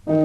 HMS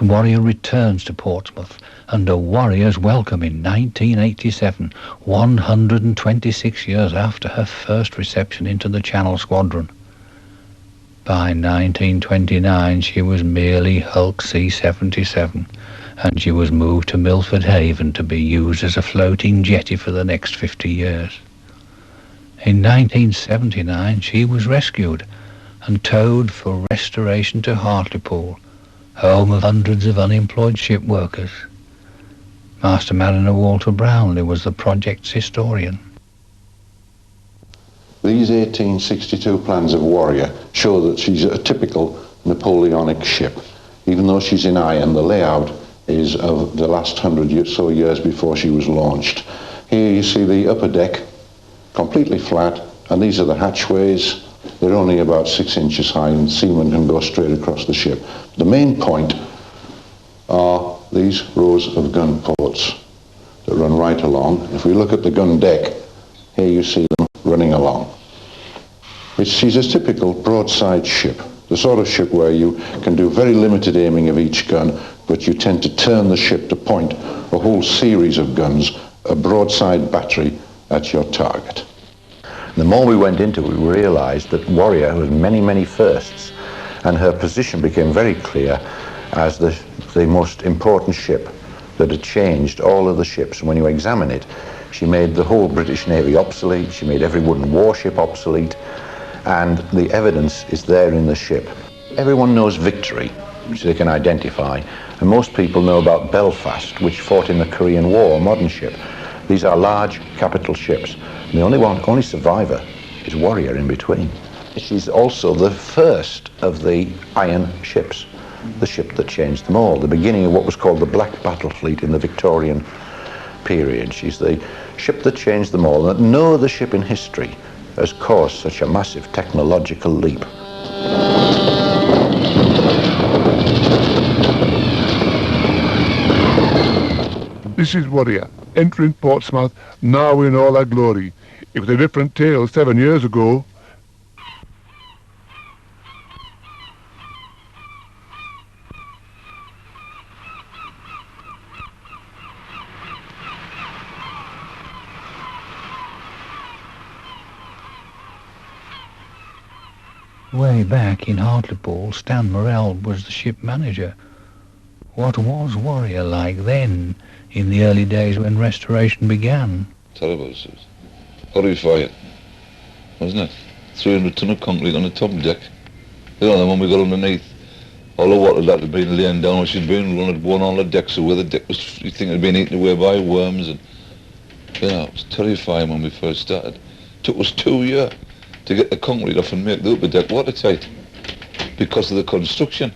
Warrior returns to Portsmouth under Warrior's welcome in 1987, 126 years after her first reception into the Channel Squadron. By 1929 she was merely Hulk C-77, and she was moved to Milford Haven to be used as a floating jetty for the next 50 years. In 1979 she was rescued and towed for restoration to Hartlepool, home of hundreds of unemployed ship workers. Master Mariner Walter Brownlee was the project's historian. These 1862 plans of Warrior show that she's a typical Napoleonic ship. Even though she's in iron, the layout is of the last 100 or so years before she was launched. Here you see the upper deck, completely flat, and these are the hatchways. They're only about 6 inches high, and seamen can go straight across the ship. The main point are these rows of gun ports that run right along. If we look at the gun deck, here you see them running along. She's a typical broadside ship, the sort of ship where you can do very limited aiming of each gun, but you tend to turn the ship to point a whole series of guns, a broadside battery at your target. The more we went into it, we realized that Warrior was many, many firsts, and her position became very clear as the most important ship that had changed all of the ships. And when you examine it, she made the whole British Navy obsolete, she made every wooden warship obsolete, and the evidence is there in the ship. Everyone knows Victory, which they can identify, and most people know about Belfast, which fought in the Korean War, a modern ship. These are large capital ships. The only survivor is Warrior in between. She's also the first of the iron ships, the ship that changed them all, the beginning of what was called the Black Battle Fleet in the Victorian period. She's the ship that changed them all, and no other ship in history has caused such a massive technological leap. This is Warrior, entering Portsmouth, now in all her glory. It was a different tale 7 years ago. Way back in Hartlepool, Stan Morrell was the ship manager. What was Warrior like then, in the early days when restoration began? Terrible. It was horrifying, wasn't it? 300 ton of concrete on the top deck. You know, then when we got underneath, all the water that had been laying down, which had been running on the deck, so where the deck was, you think it had been eaten away by worms, and you know, it was terrifying when we first started. It took us 2 years to get the concrete off and make the upper deck watertight because of the construction.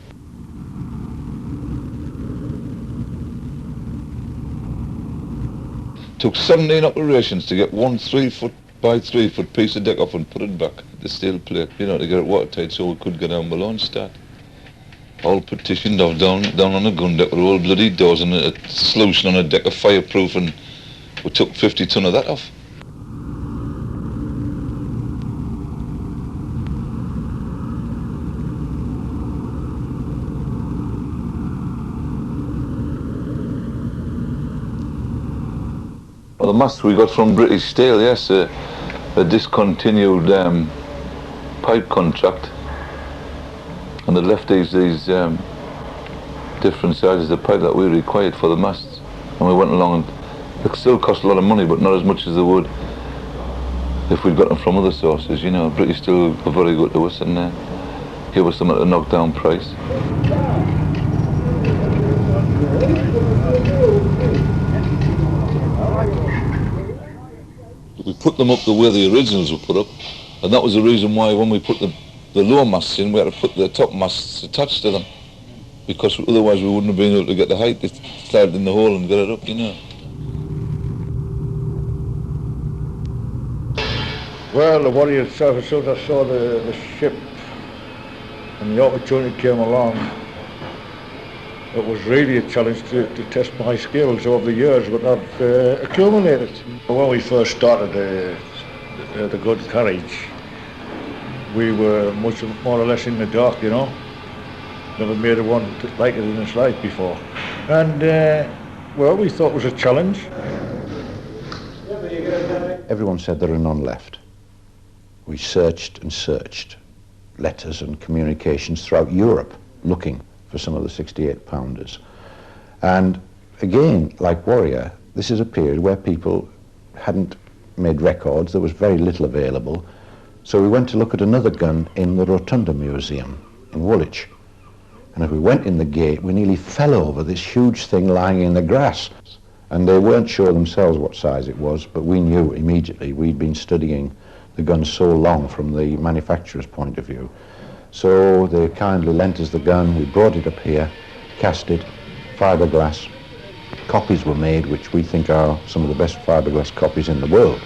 Took 17 operations to get one 3 foot by 3 foot piece of deck off and put it back, the steel plate, you know, to get it watertight so we could get down below and start. All petitioned off down on the gun deck with all bloody doors and a solution on a deck of fireproof, and we took 50 ton of that off. Well, the masts we got from British Steel, yes, a discontinued pipe contract, and they left these different sizes of pipe that we required for the masts, and we went along, and it still cost a lot of money, but not as much as they would if we'd got them from other sources. You know, British Steel were very good to us and gave us them at a knockdown price. We put them up the way the originals were put up, and that was the reason why when we put the lower masts in, we had to put the top masts attached to them, because otherwise we wouldn't have been able to get the height to slide in the hole and get it up, you know. Well, the Warrior itself, as soon as I saw the ship and the opportunity came along, it was really a challenge to test my skills over the years, but I've accumulated. When we first started the Good Courage, we were much more or less in the dark, you know. Never made a one like it in his life before. And, well, we thought it was a challenge. Everyone said there are none left. We searched and searched letters and communications throughout Europe looking for some of the 68-pounders. And again, like Warrior, this is a period where people hadn't made records, there was very little available. So we went to look at another gun in the Rotunda Museum in Woolwich. And as we went in the gate, we nearly fell over this huge thing lying in the grass. And they weren't sure themselves what size it was, but we knew immediately. We'd been studying the gun so long from the manufacturer's point of view. So they kindly lent us the gun, we brought it up here, cast it, fiberglass. Copies were made, which we think are some of the best fiberglass copies in the world.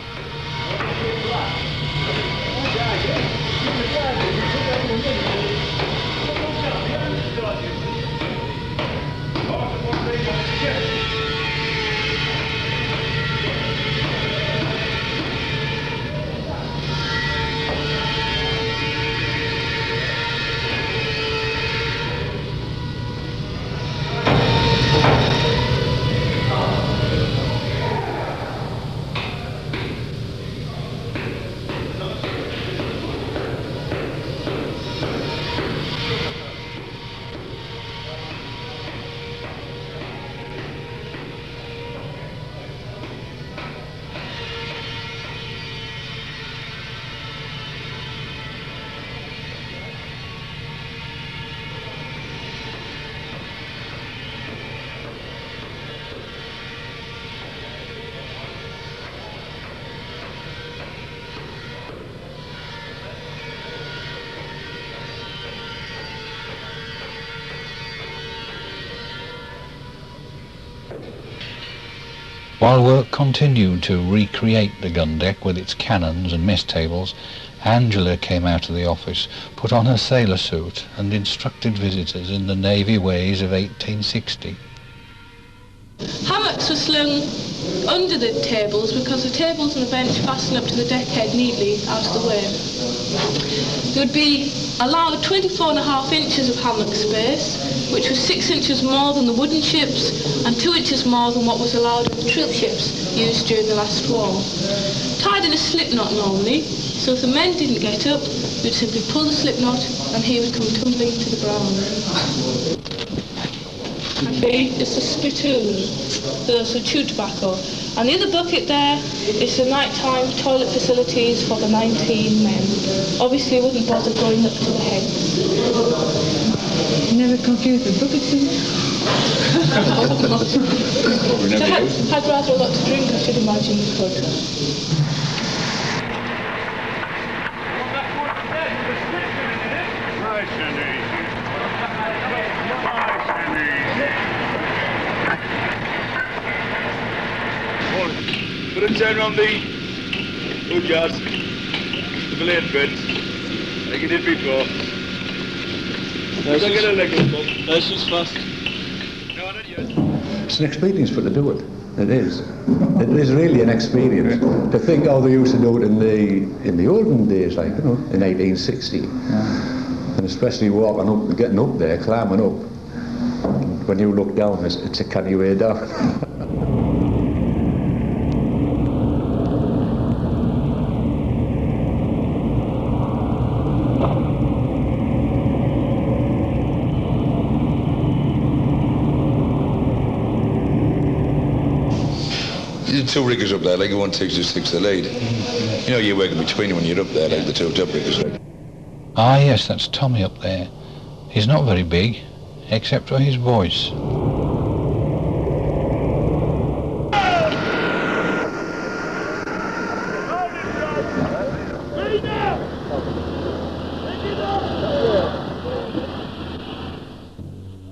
While work continued to recreate the gun deck with its cannons and mess tables, Angela came out of the office, put on her sailor suit and instructed visitors in the Navy ways of 1860. Hammocks were slung under the tables because the tables and the bench fastened up to the deckhead neatly out of the way. There would be allowed 24.5 inches of hammock space, which was 6 inches more than the wooden ships and 2 inches more than what was allowed on the trill ships used during the last war. Tied in a slip knot normally, so if the men didn't get up, you'd simply pull the slip knot and he would come tumbling to the ground. Okay, it's a spittoon, there's some chew tobacco. And the other bucket there is the nighttime toilet facilities for the 19 men. Obviously, wouldn't bother going up to the heads. Never confused with buckets, did you? Had rather a lot to drink, I should imagine you could. Put a turn around the hood yards, the blade beds, like you did before. Get a leg up. That's just fast. No, not yet. It's an experience for to do it. It is. It is really an experience. To think how they used to do it in the olden days, like, you know, in 1860. Yeah. And especially walking up, getting up there, climbing up. When you look down, it's a canny way down. Two riggers up there, like the 166 the lead. You know, you're working between them when you're up there, like the two top riggers. Ah yes, that's Tommy up there. He's not very big, except for his voice.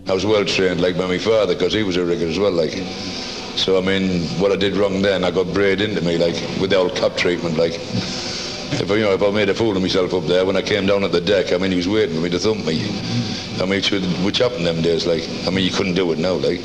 I was well trained, like by my father, because he was a rigger as well, like. So, I mean, what I did wrong then, I got braid into me, like, with the old cap treatment, like. If I made a fool of myself up there when I came down at the deck, I mean, he was waiting for me to thump me. I mean, which happened them days, like. I mean, you couldn't do it now, like.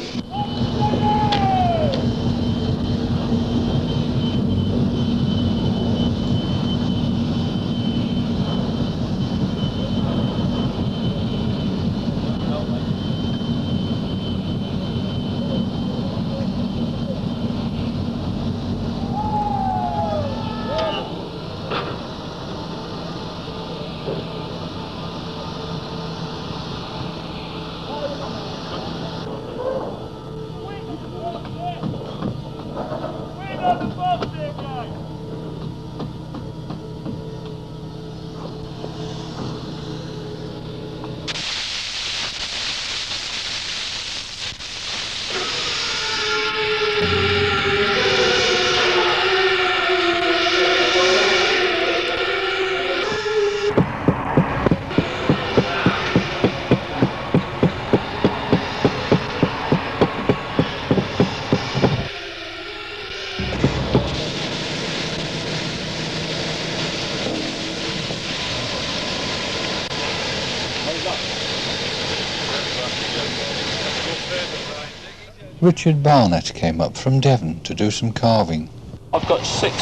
Richard Barnett came up from Devon to do some carving. I've got 6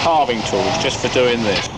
carving tools just for doing this.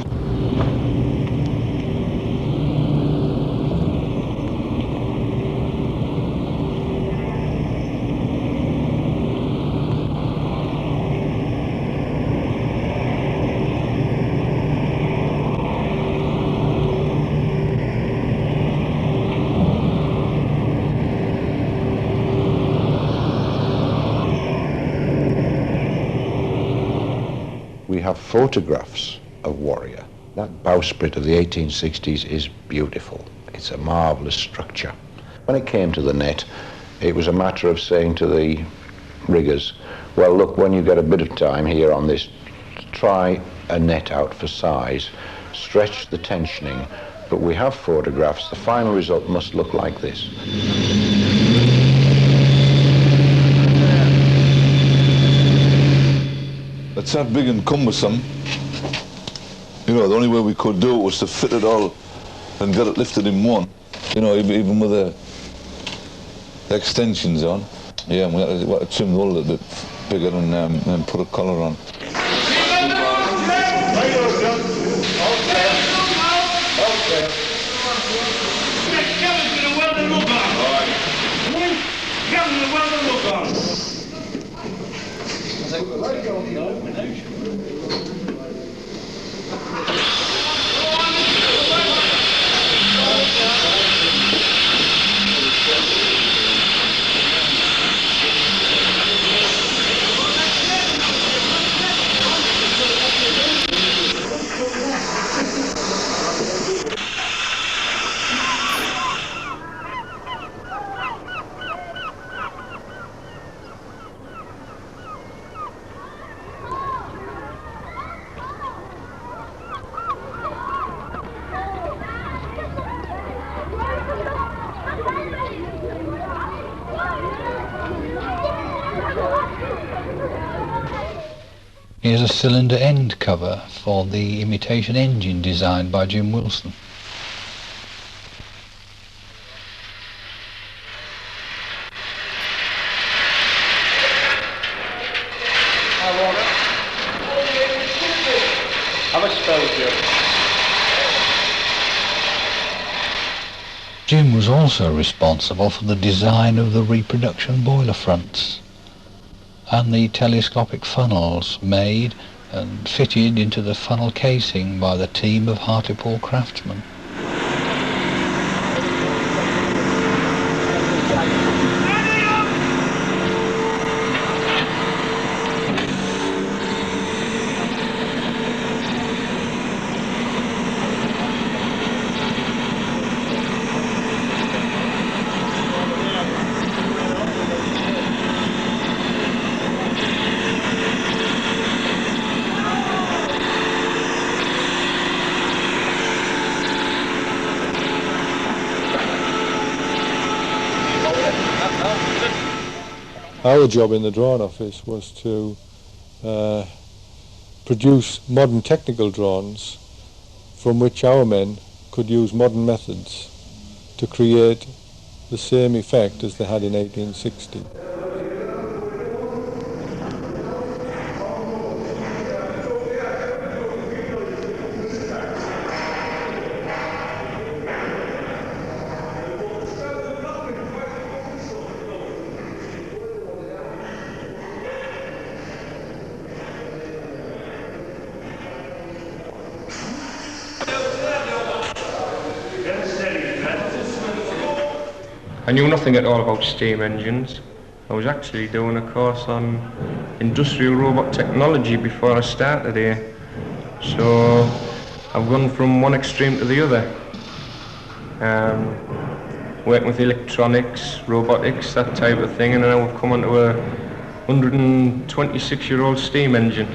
We have photographs of Warrior. That bowsprit of the 1860s is beautiful. It's a marvellous structure. When it came to the net, it was a matter of saying to the riggers, well, look, when you get a bit of time here on this, try a net out for size, stretch the tensioning, but we have photographs. The final result must look like this. It's that big and cumbersome. You know, the only way we could do it was to fit it all and get it lifted in one. You know, even with the extensions on. Yeah, and we had to trim the hull a bit bigger and put a collar on. Here's a cylinder end cover for the imitation engine designed by Jim Wilson. Jim was also responsible for the design of the reproduction boiler fronts and the telescopic funnels made and fitted into the funnel casing by the team of Hartlepool craftsmen. Our job in the drawing office was to produce modern technical drawings from which our men could use modern methods to create the same effect as they had in 1860. I knew nothing at all about steam engines. I was actually doing a course on industrial robot technology before I started here. So I've gone from one extreme to the other. Working with electronics, robotics, that type of thing, and now I've come onto a 126-year-old steam engine.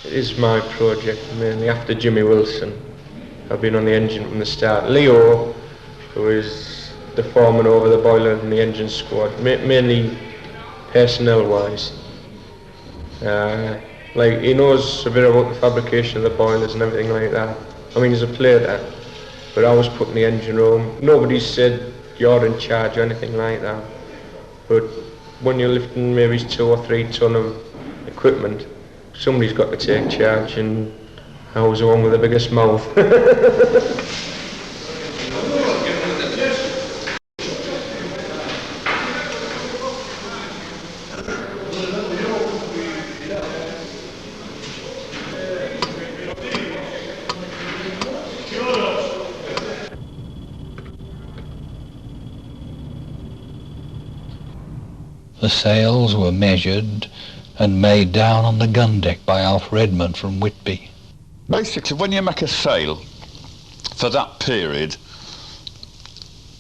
It is my project, mainly after Jimmy Wilson. I've been on the engine from the start. Leo, who is the foreman over the boiler and the engine squad, mainly personnel-wise. Like, he knows a bit about the fabrication of the boilers and everything like that. I mean, he's a plater, but I was put in the engine room. Nobody said you're in charge or anything like that. But when you're lifting maybe 2 or 3 ton of equipment, somebody's got to take charge, and I was the one with the biggest mouth. The sails were measured and made down on the gun deck by Alf Redmond from Whitby. Basically, when you make a sail for that period,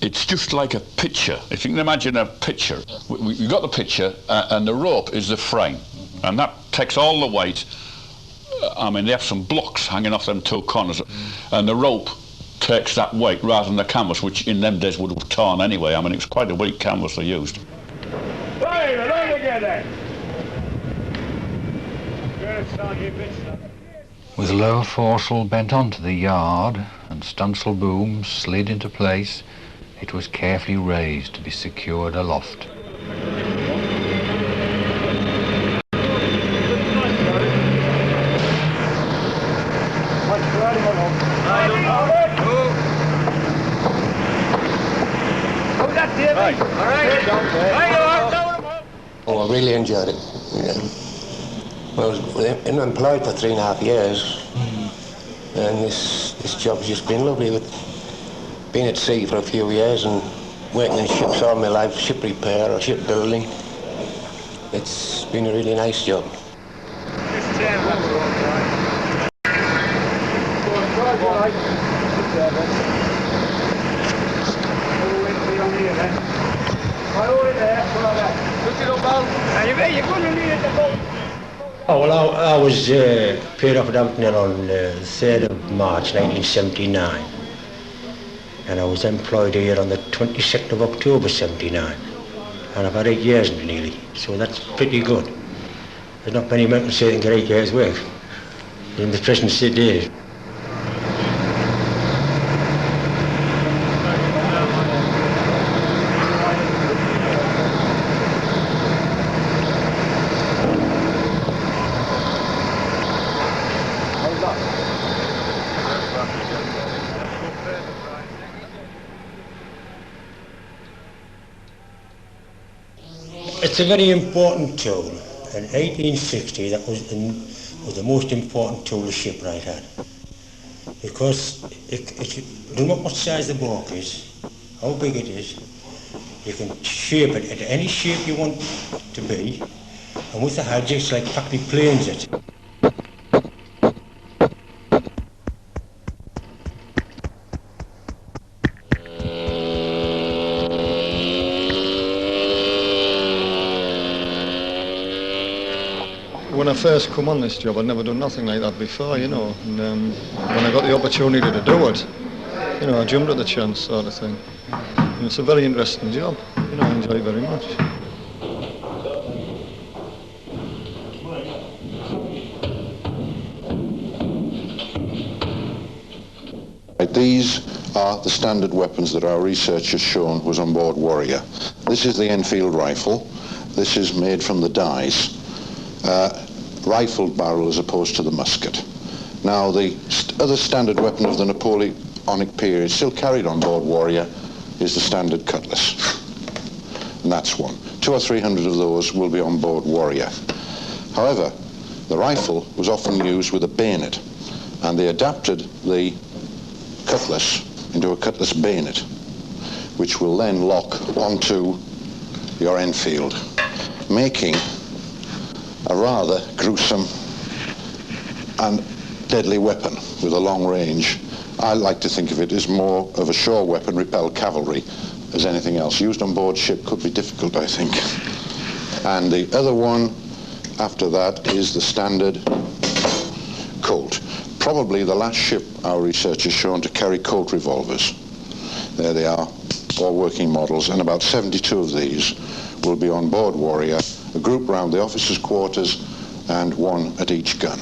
it's just like a picture. If you can imagine a picture, you've got the picture and the rope is the frame, and that takes all the weight. I mean, they have some blocks hanging off them 2 corners, and the rope takes that weight rather than the canvas, which in them days would have torn anyway. I mean, it was quite a weak canvas they used. With lower foresail bent onto the yard and stunsail booms slid into place, it was carefully raised to be secured aloft. Oh, I really enjoyed it. I was employed for 3.5 years, and this job's just been lovely. With being at sea for a few years and working in ships all my life, ship repair or ship building, it's been a really nice job. Oh, well, I was paid off at Hampton on the 3rd of March 1979, and I was employed here on the 22nd of October 79, and I've had 8 years nearly, so that's pretty good. There's not many men can say they can get 8 years' work in the present days. It's a very important tool. In 1860, that was the most important tool the shipwright had, because no matter what size the block is, how big it is, you can shape it into any shape you want it to be, and with the hadge, it's like factory planes it. when I first come on this job, I'd never done nothing like that before, you know. And when I got the opportunity to do it, you know, I jumped at the chance, sort of thing. And it's a very interesting job, you know, I enjoy it very much. These are the standard weapons that our research has shown was on board Warrior. This is the Enfield rifle. This is made from the dies. Rifled barrel as opposed to the musket. Now the other standard weapon of the Napoleonic period still carried on board Warrior is the standard cutlass. And that's one. 200 or 300 of those will be on board Warrior. However, the rifle was often used with a bayonet, and they adapted the cutlass into a cutlass bayonet, which will then lock onto your Enfield, making a rather gruesome and deadly weapon with a long range. I like to think of it as more of a shore weapon, repel cavalry, as anything else. Used on board ship could be difficult, I think. And the other one after that is the standard Colt. Probably the last ship our research has shown to carry Colt revolvers. There they are, all working models, and about 72 of these will be on board Warrior, a group round the officers' quarters and one at each gun.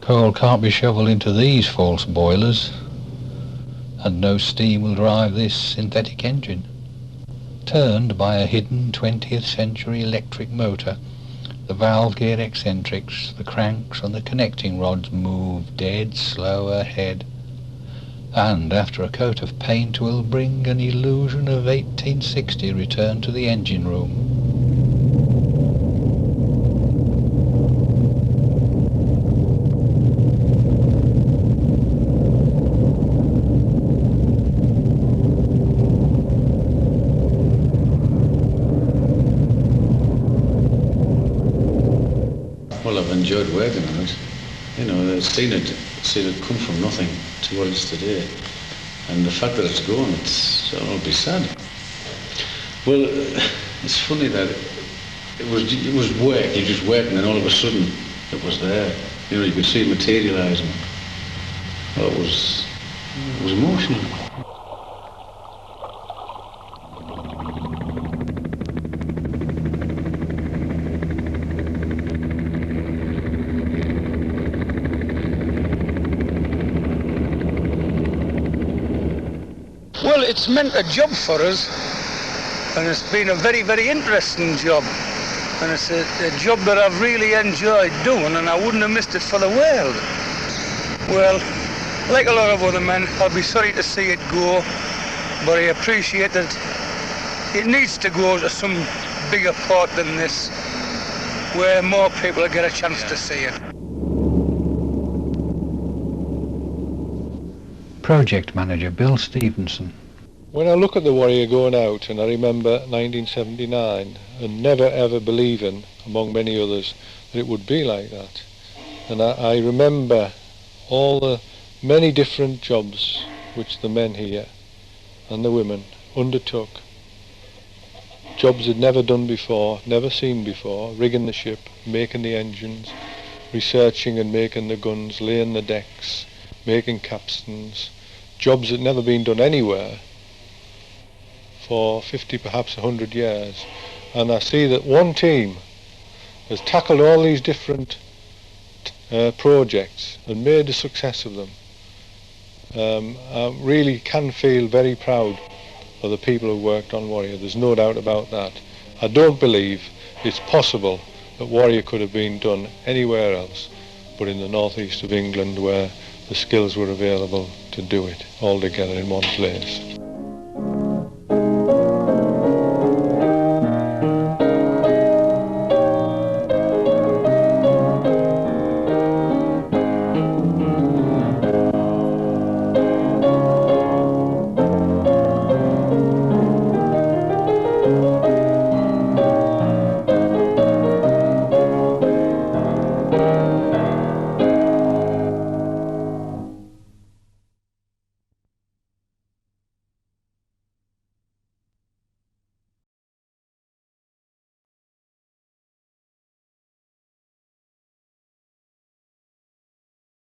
Coal can't be shovelled into these false boilers, and no steam will drive this synthetic engine. Turned by a hidden 20th century electric motor, the valve gear eccentrics, the cranks and the connecting rods move dead slow ahead, and after a coat of paint will bring an illusion of 1860 return to the engine room. Well, I've enjoyed working on it. You know, I've seen it come from nothing to what it is today. And the fact that it's gone, I'll be sad. Well, it's funny that it was work, you're just working, and all of a sudden it was there. You know, you could see it materialising. Well, it was emotional. Well, it's meant a job for us, and it's been a very, very interesting job. And it's a job that I've really enjoyed doing, and I wouldn't have missed it for the world. Well, like a lot of other men, I'll be sorry to see it go, but I appreciate that it needs to go to some bigger port than this, where more people will get a chance to see it. Project Manager Bill Stevenson. When I look at the Warrior going out, and I remember 1979, and never ever believing, among many others, that it would be like that. And I remember all the many different jobs which the men here and the women undertook. Jobs they'd never done before, never seen before, rigging the ship, making the engines, researching and making the guns, laying the decks, making capstans, jobs that never been done anywhere for 50, perhaps 100 years. And I see that one team has tackled all these different projects and made a success of them. I really can feel very proud of the people who worked on Warrior. There's no doubt about that. I don't believe it's possible that Warrior could have been done anywhere else but in the northeast of England, where the skills were available to do it all together in one place.